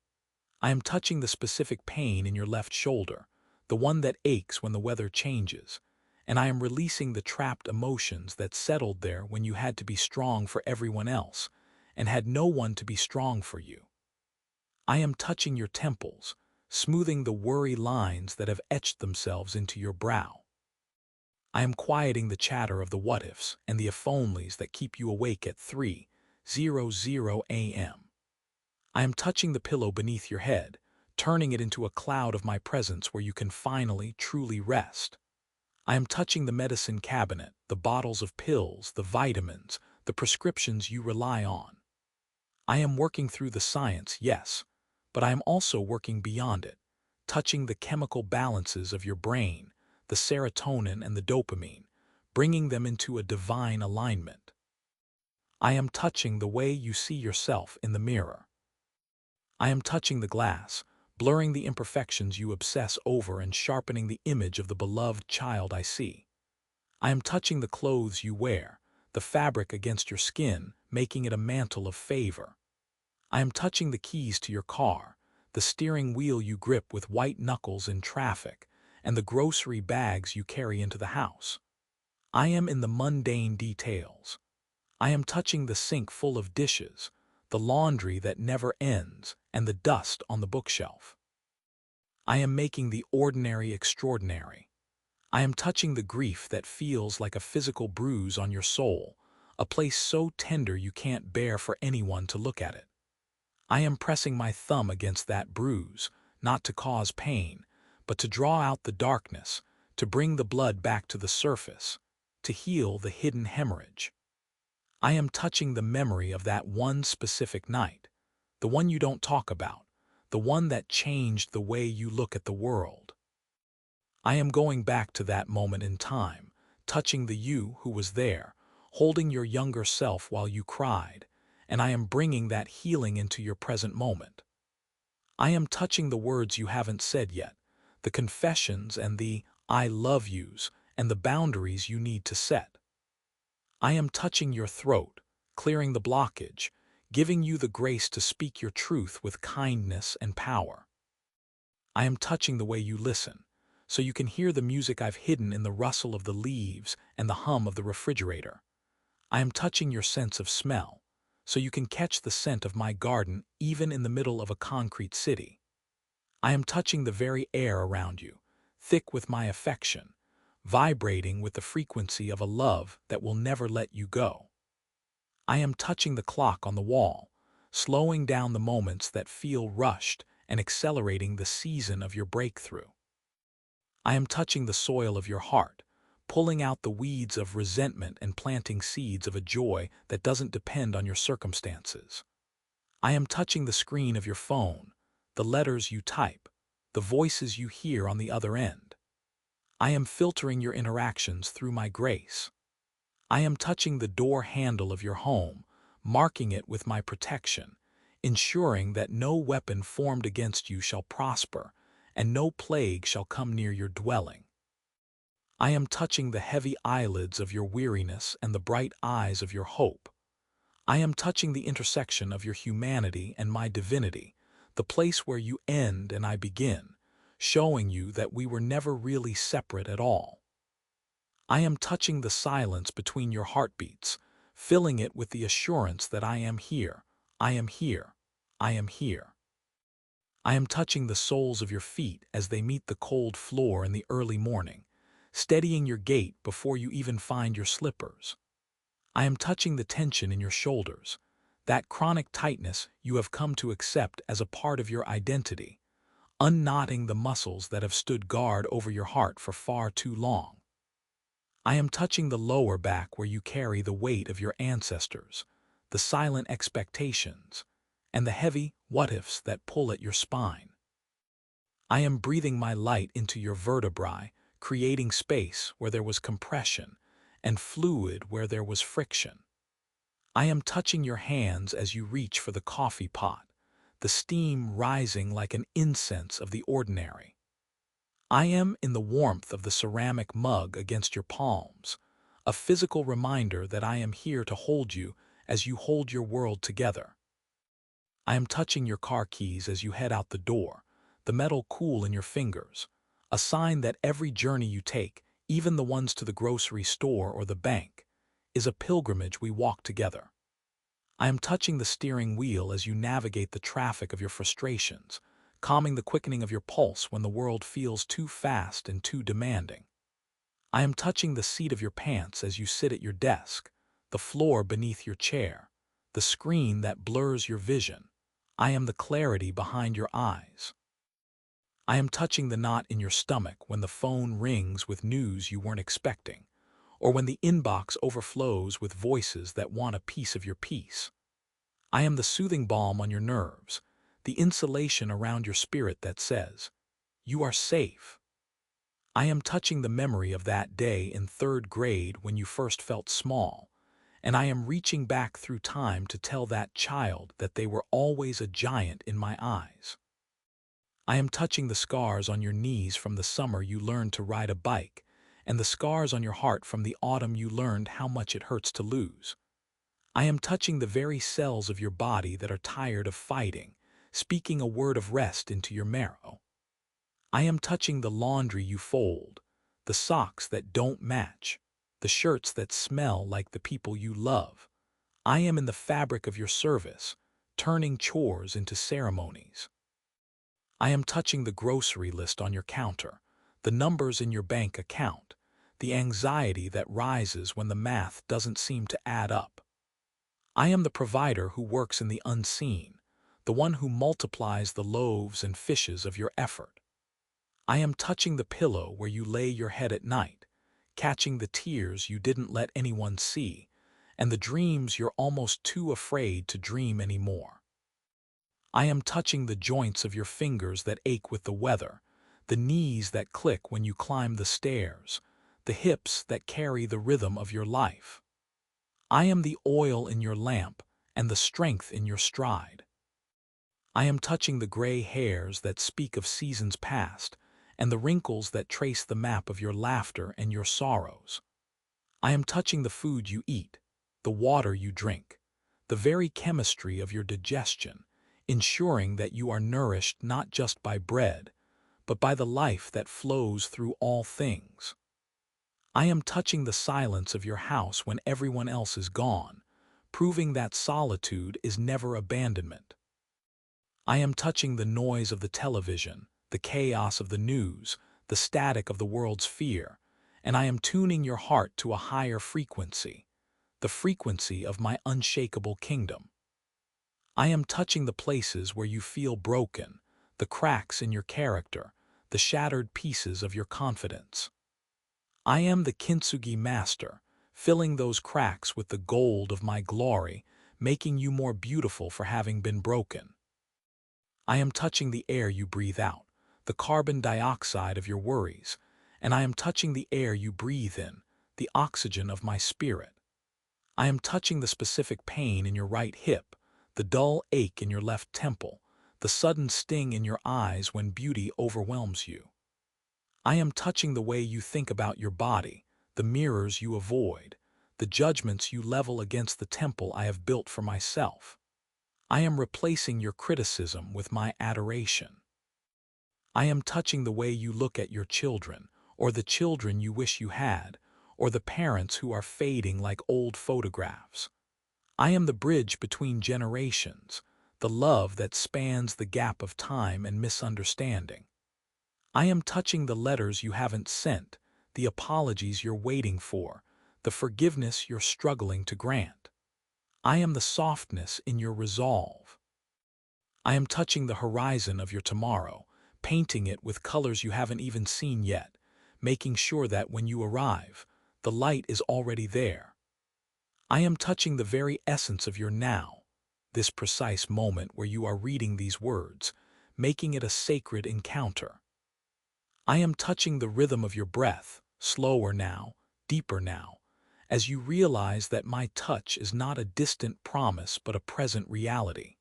I am touching the specific pain in your left shoulder, the one that aches when the weather changes, and I am releasing the trapped emotions that settled there when you had to be strong for everyone else and had no one to be strong for you. I am touching your temples, smoothing the worry lines that have etched themselves into your brow. I am quieting the chatter of the what-ifs and the if-onlys that keep you awake at 3:00 a.m. I am touching the pillow beneath your head, turning it into a cloud of my presence where you can finally, truly rest. I am touching the medicine cabinet, the bottles of pills, the vitamins, the prescriptions you rely on. I am working through the science, yes, but I am also working beyond it, touching the chemical balances of your brain, the serotonin and the dopamine, bringing them into a divine alignment. I am touching the way you see yourself in the mirror. I am touching the glass, blurring the imperfections you obsess over and sharpening the image of the beloved child I see. I am touching the clothes you wear, the fabric against your skin, making it a mantle of favor. I am touching the keys to your car, the steering wheel you grip with white knuckles in traffic, and the grocery bags you carry into the house. I am in the mundane details. I am touching the sink full of dishes, the laundry that never ends, and the dust on the bookshelf. I am making the ordinary extraordinary. I am touching the grief that feels like a physical bruise on your soul, a place so tender you can't bear for anyone to look at it. I am pressing my thumb against that bruise, not to cause pain, but to draw out the darkness, to bring the blood back to the surface, to heal the hidden hemorrhage. I am touching the memory of that one specific night, the one you don't talk about, the one that changed the way you look at the world. I am going back to that moment in time, touching the you who was there, holding your younger self while you cried, and I am bringing that healing into your present moment. I am touching the words you haven't said yet, the confessions and the I love yous, and the boundaries you need to set. I am touching your throat, clearing the blockage, giving you the grace to speak your truth with kindness and power. I am touching the way you listen, so you can hear the music I've hidden in the rustle of the leaves and the hum of the refrigerator. I am touching your sense of smell, so you can catch the scent of my garden even in the middle of a concrete city. I am touching the very air around you, thick with my affection, vibrating with the frequency of a love that will never let you go. I am touching the clock on the wall, slowing down the moments that feel rushed and accelerating the season of your breakthrough. I am touching the soil of your heart, pulling out the weeds of resentment and planting seeds of a joy that doesn't depend on your circumstances. I am touching the screen of your phone, the letters you type, the voices you hear on the other end. I am filtering your interactions through my grace. I am touching the door handle of your home, marking it with my protection, ensuring that no weapon formed against you shall prosper, and no plague shall come near your dwelling. I am touching the heavy eyelids of your weariness and the bright eyes of your hope. I am touching the intersection of your humanity and my divinity, the place where you end and I begin, showing you that we were never really separate at all. I am touching the silence between your heartbeats, filling it with the assurance that I am here, I am here, I am here. I am touching the soles of your feet as they meet the cold floor in the early morning, steadying your gait before you even find your slippers. I am touching the tension in your shoulders, that chronic tightness you have come to accept as a part of your identity, unknotting the muscles that have stood guard over your heart for far too long. I am touching the lower back where you carry the weight of your ancestors, the silent expectations, and the heavy what-ifs that pull at your spine. I am breathing my light into your vertebrae, creating space where there was compression and fluid where there was friction. I am touching your hands as you reach for the coffee pot, the steam rising like an incense of the ordinary. I am in the warmth of the ceramic mug against your palms, a physical reminder that I am here to hold you as you hold your world together. I am touching your car keys as you head out the door, the metal cool in your fingers, a sign that every journey you take, even the ones to the grocery store or the bank, is a pilgrimage we walk together. I am touching the steering wheel as you navigate the traffic of your frustrations, calming the quickening of your pulse when the world feels too fast and too demanding. I am touching the seat of your pants as you sit at your desk, the floor beneath your chair, the screen that blurs your vision. I am the clarity behind your eyes. I am touching the knot in your stomach when the phone rings with news you weren't expecting, or when the inbox overflows with voices that want a piece of your peace. I am the soothing balm on your nerves, the insulation around your spirit that says, "You are safe." I am touching the memory of that day in third grade when you first felt small, and I am reaching back through time to tell that child that they were always a giant in my eyes. I am touching the scars on your knees from the summer you learned to ride a bike, and the scars on your heart from the autumn you learned how much it hurts to lose. I am touching the very cells of your body that are tired of fighting, speaking a word of rest into your marrow. I am touching the laundry you fold, the socks that don't match, the shirts that smell like the people you love. I am in the fabric of your service, turning chores into ceremonies. I am touching the grocery list on your counter, the numbers in your bank account, the anxiety that rises when the math doesn't seem to add up. I am the provider who works in the unseen, the one who multiplies the loaves and fishes of your effort. I am touching the pillow where you lay your head at night, catching the tears you didn't let anyone see, and the dreams you're almost too afraid to dream anymore. I am touching the joints of your fingers that ache with the weather, the knees that click when you climb the stairs, the hips that carry the rhythm of your life. I am the oil in your lamp and the strength in your stride. I am touching the gray hairs that speak of seasons past and the wrinkles that trace the map of your laughter and your sorrows. I am touching the food you eat, the water you drink, the very chemistry of your digestion, ensuring that you are nourished not just by bread, but by the life that flows through all things. I am touching the silence of your house when everyone else is gone, proving that solitude is never abandonment. I am touching the noise of the television, the chaos of the news, the static of the world's fear, and I am tuning your heart to a higher frequency, the frequency of my unshakable kingdom. I am touching the places where you feel broken, the cracks in your character, the shattered pieces of your confidence. I am the Kintsugi master, filling those cracks with the gold of my glory, making you more beautiful for having been broken. I am touching the air you breathe out, the carbon dioxide of your worries, and I am touching the air you breathe in, the oxygen of my spirit. I am touching the specific pain in your right hip, the dull ache in your left temple, the sudden sting in your eyes when beauty overwhelms you. I am touching the way you think about your body, the mirrors you avoid, the judgments you level against the temple I have built for myself. I am replacing your criticism with my adoration. I am touching the way you look at your children, or the children you wish you had, or the parents who are fading like old photographs. I am the bridge between generations, the love that spans the gap of time and misunderstanding. I am touching the letters you haven't sent, the apologies you're waiting for, the forgiveness you're struggling to grant. I am the softness in your resolve. I am touching the horizon of your tomorrow, painting it with colors you haven't even seen yet, making sure that when you arrive, the light is already there. I am touching the very essence of your now, this precise moment where you are reading these words, making it a sacred encounter. I am touching the rhythm of your breath, slower now, deeper now, as you realize that my touch is not a distant promise but a present reality.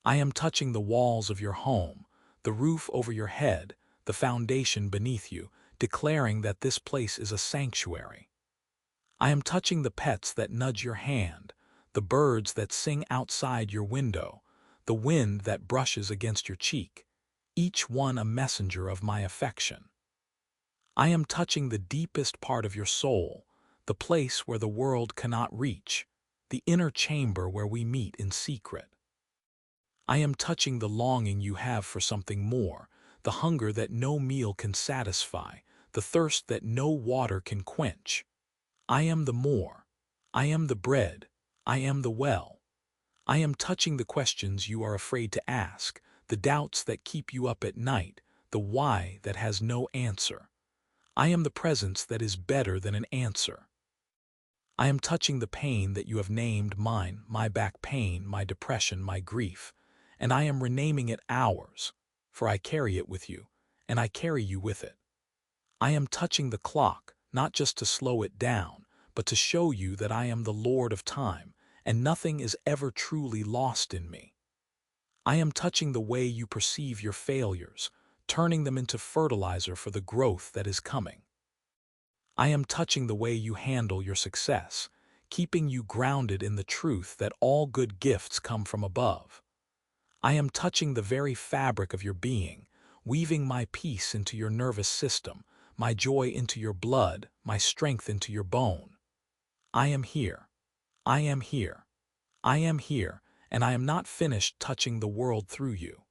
I am touching the walls of your home, the roof over your head, the foundation beneath you, declaring that this place is a sanctuary. I am touching the pets that nudge your hand, the birds that sing outside your window, the wind that brushes against your cheek, each one a messenger of my affection. I am touching the deepest part of your soul, the place where the world cannot reach, the inner chamber where we meet in secret. I am touching the longing you have for something more, the hunger that no meal can satisfy, the thirst that no water can quench. I am the more. I am the bread. I am the well. I am touching the questions you are afraid to ask, the doubts that keep you up at night, the why that has no answer. I am the presence that is better than an answer. I am touching the pain that you have named mine, my back pain, my depression, my grief, and I am renaming it ours, for I carry it with you, and I carry you with it. I am touching the clock, not just to slow it down, but to show you that I am the Lord of time, and nothing is ever truly lost in me. I am touching the way you perceive your failures, turning them into fertilizer for the growth that is coming. I am touching the way you handle your success, keeping you grounded in the truth that all good gifts come from above. I am touching the very fabric of your being, weaving my peace into your nervous system, my joy into your blood, my strength into your bone. I am here. I am here. I am here, and I am not finished touching the world through you.